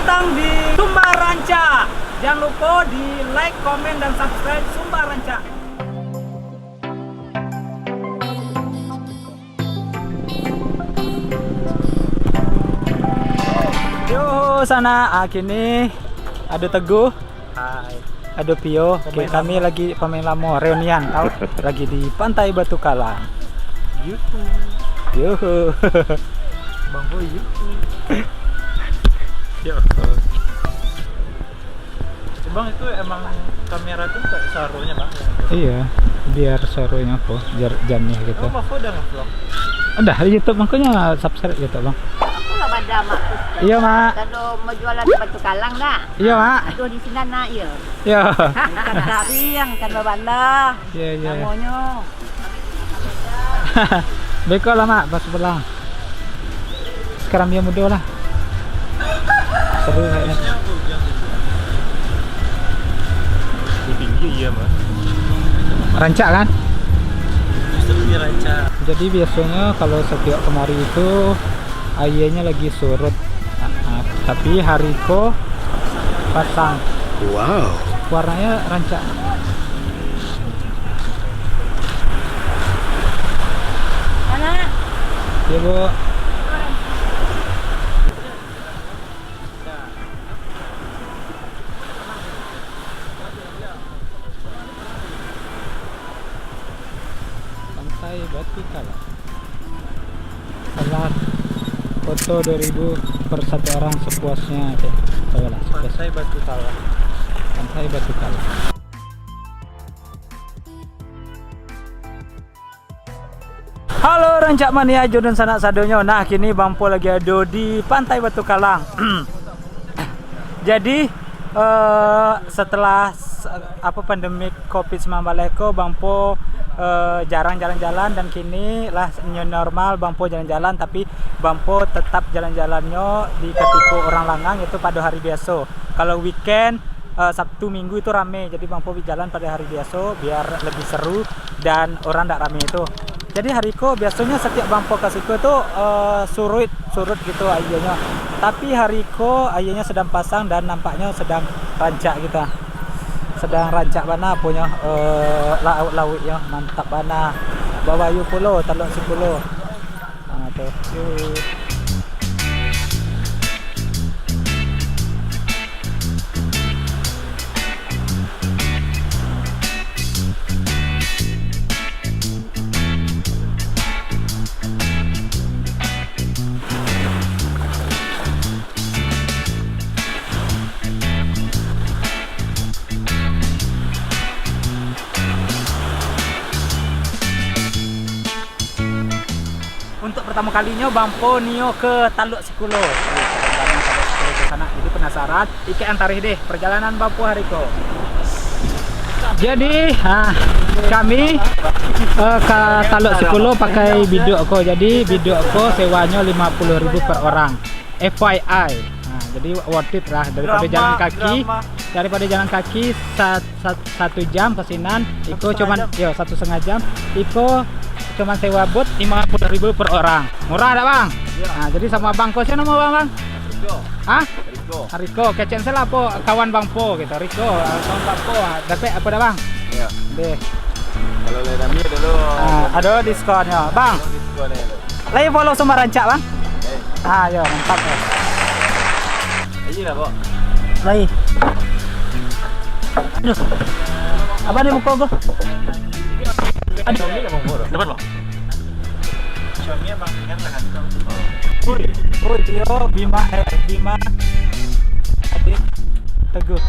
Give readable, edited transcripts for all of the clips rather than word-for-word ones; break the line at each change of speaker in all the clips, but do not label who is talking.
datang di Sumba Ranca. Jangan lupa di like, komen, dan subscribe Sumba Ranca. Yo sana, kini ada Teguh, ada Pio. Oke, kami lagi pemain lamo reunian, tahu? Lagi di Pantai Batu Kalang. Yuhu.
Bang Boy, yuhu.
Yo.
Bang, itu emang kamera tuh kayak serunya bang?
Iya, biar serunya kok, jamnya gitu.
Oh, Bang udah nge-vlog?
Udah di YouTube, makanya subscribe gitu bang.
Aku lah pada mak.
Iya mak.
Kalau mau jualan di Batu Kalang dah.
Iya mak.
Aduh di sini nak ya.
Iya.
Kan dari yang kan babanda.
Iya iya.
Namanya.
Beko lah mak, pas pulang. Sekarang dia muda lah. Seru kayaknya.
Tinggi iya mas.
Rancak kan?
Justru di Ranca.
Jadi biasanya kalau setiap kemari itu airnya lagi surut. Tapi hariko pasang.
Wow.
Warnanya rancak.
Mana?
Ya bu. Pantai Batu Kalang. Salat foto 2000 per satu orang sepuasnya aja. Coba lah,
Pantai Batu Kalang.
Pantai Batu Kalang. Halo Rancak Mania, Jodoh sanak sadonyo. Nah, kini Bang Po lagi ada di Pantai Batu Kalang. Jadi setelah pandemik Covid-19 Bang Po jarang jalan-jalan, dan kini lah new normal Bang Po jalan-jalan, tapi Bang Po tetap jalan-jalannya di ketipu orang langang itu pada hari biasa. Kalau weekend Sabtu Minggu itu rame, jadi Bang Po jalan pada hari biasa biar lebih seru dan orang tidak rame itu. Jadi hariko biasanya setiap Bang Po kasihku itu surut gitu airnya. Tapi hariko airnya sedang pasang dan nampaknya sedang rancak kita. Sedang rancak bana punya laut ya, mantap bana. Bawa yu pulo, taluk 10. Tuh. Yuk. Untuk pertama kalinya Bang Po nio ke Taluk Sikulo. Ke sana. Jadi penasaran, Ike antarih deh perjalanan Bang Po hariko. Jadi kami ke Taluk Sikulo pakai biduk ko. Jadi biduk ko sewanya 50.000 per orang. FYI. Nah, jadi worth it lah daripada jalan kaki. Daripada jalan kaki 1 jam pesinan. Iko cuman 1,5 jam. Iko cuman sewa bot 50.000 per orang. Murah tak bang? Ya. Nah, jadi sama Bang Po siapa nama bang?
Riko.
Hah?
Riko.
Riko. Kecen saya lah po kawan Bang Po gitu. Riko kawan Bang Po. Dapat apa dah bang?
Iya.
Deh.
Kalau Ledami dulu.
Ada diskonnya bang.
Diskonnya.
Lagi follow Sumba Ranca bang?
Eh.
Ya mantap ya.
Ayo lah Pak.
Lagi. Aduh. Apa nih muka gua?
Aduh, ini Bang Boro. Dapat Bang. Suaminya Bang ingat lah kan.
Oi, Tio, Bima adik Teguh.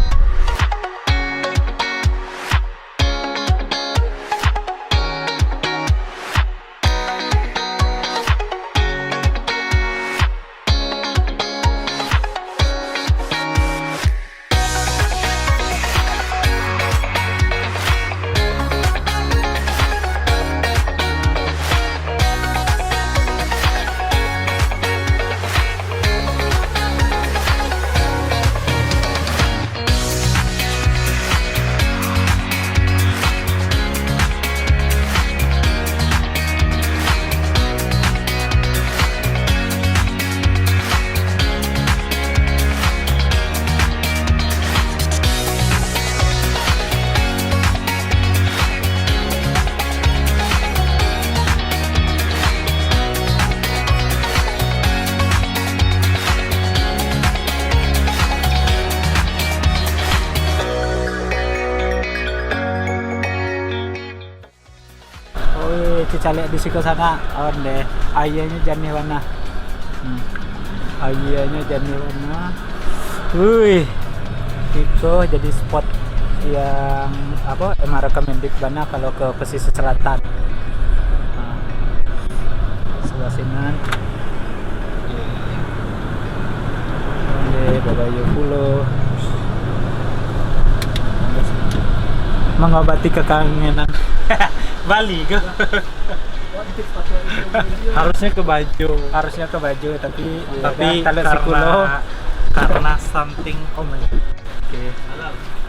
cicalek di siku sana. Oh deh, airnya jernih warna. Airnya jernih warna. Wih, itu jadi spot yang apa? Emang recommended bana kalau ke pesisir selatan. Sebelah sini. Babayu Pulo mengobati kekangenan Bali ke
Harusnya ke
baju tapi
karena something
okay.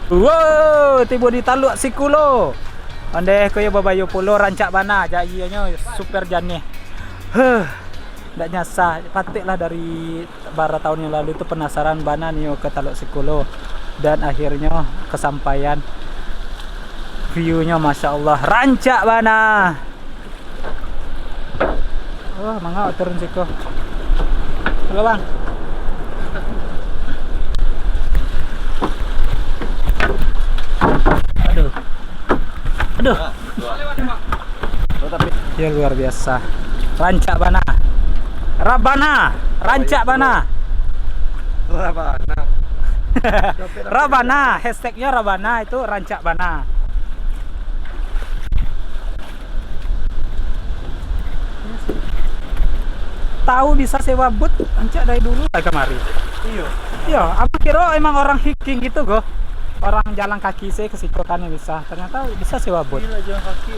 Wow, tiba di Taluk Sikulo. Ande koyo Babayu Pulo rancak bana jainya super jernih. Nggak nyasa, patiklah dari beberapa tahun yang lalu itu penasaran bana nih ke Taluk Sikulo dan akhirnya kesampaian. View-nya Masya Allah rancak bana. Wah, mangga turun siku. Halo bang. Aduh. Ya luar biasa. Rancak bana. Rabana, rancak bana. Rabana, hashtagnya Rabana itu rancak bana. Tahu bisa sewa boot rancak dari dulu lah kemari. Iya, aku kira emang orang hiking gitu go. Orang jalan kaki saya ke situ kan bisa. Ternyata bisa sewa boot.
Gila, jalan kaki.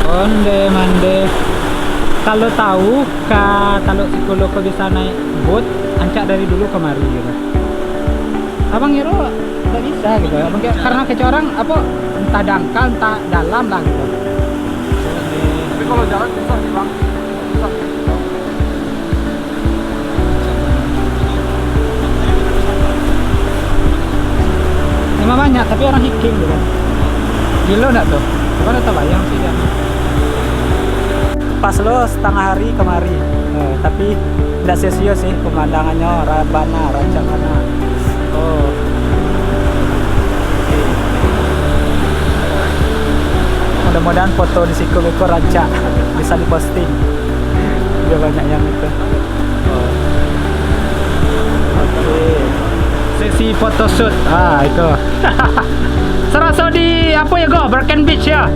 Onde mande. Kalau tahu Taluk Sikulo kok bisa naik boat, ancak dari dulu kemari gitu. Abang Hero nggak bisa gitu. Abang karena kecorang apa entah dangkal entah dalam lah gitu.
Tapi kalau jalan bisa sih bang.
Memang banyak tapi orang hiking gitu. Gila enggak tuh? Mana tak bayang sih ya. Pas lo setengah hari kemari, tapi tidak sia-sia sih pemandangannya. Rabana, rancak bana. Oh, mudah-mudahan foto di siku itu rancak bisa diposting. Dia banyak yang itu. Oke. Sesi photoshoot. Itu. Serasa di apa ya go? Broken Beach ya.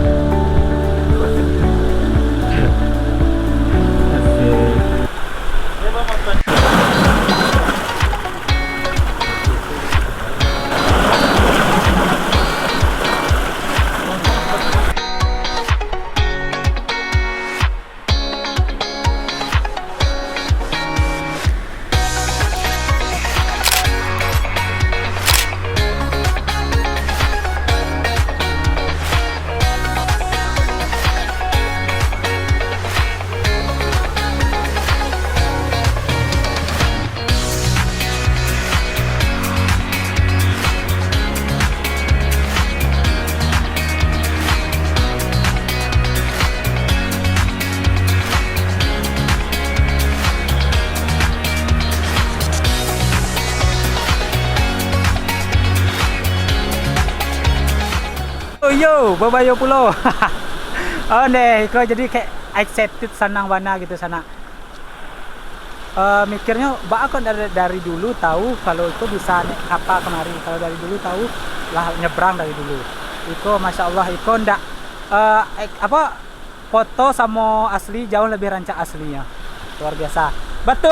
Yo, Babayu Pulo. Oh deh, kok jadi kayak excited senang bana gitu sana. Mikirnya, aku dari dulu tahu kalau itu bisa naik kapal kemari. Kalau dari dulu tahu lah nyebrang dari dulu. Itu Masya Allah, itu ndak foto sama asli jauh lebih rancak aslinya. Luar biasa. Batu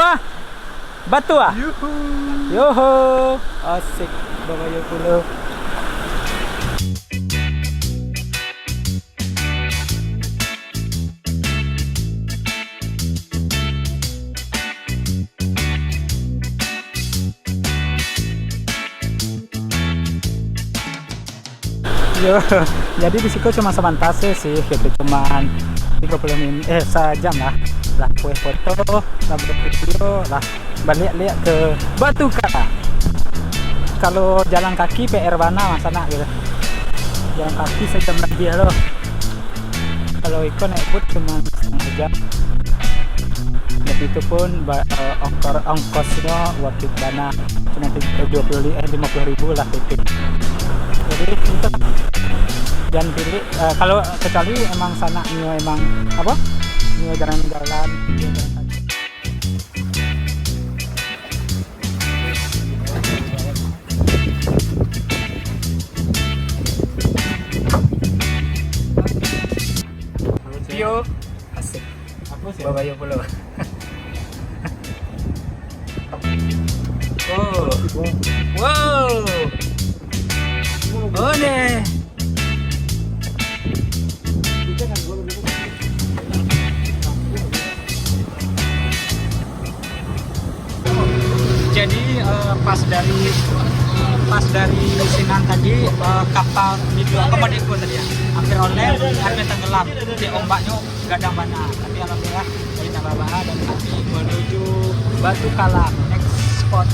ah. Yuhu. Asik Babayu Pulo. Yo, jadi di situ cuma sebentar sih gitu, cuman 30 menit sejam lah kue foto lah video lah balik lihat ke Batu Kata. Kalau jalan kaki PR bana masana gitu, jalan kaki sejam lebih loh. Kalau ikut naik boat cuma setengah jam. Tapi itu pun ongkosnya waktu dana cuma 50.000 lah itu. Jadi itu jangan pilih kalau kecuali emang sana emang apa? Jalan-jalan View asik. Babayo pulau. Wow. Oh deh. Jadi pas dari Sinan tadi kapal itu Madeko tadi ya, hampir oleng, hampir tenggelam. Di ombaknya gadang mana. Tapi alhamdulillah dari Nababana dan kami menuju Batu Kalang, next spot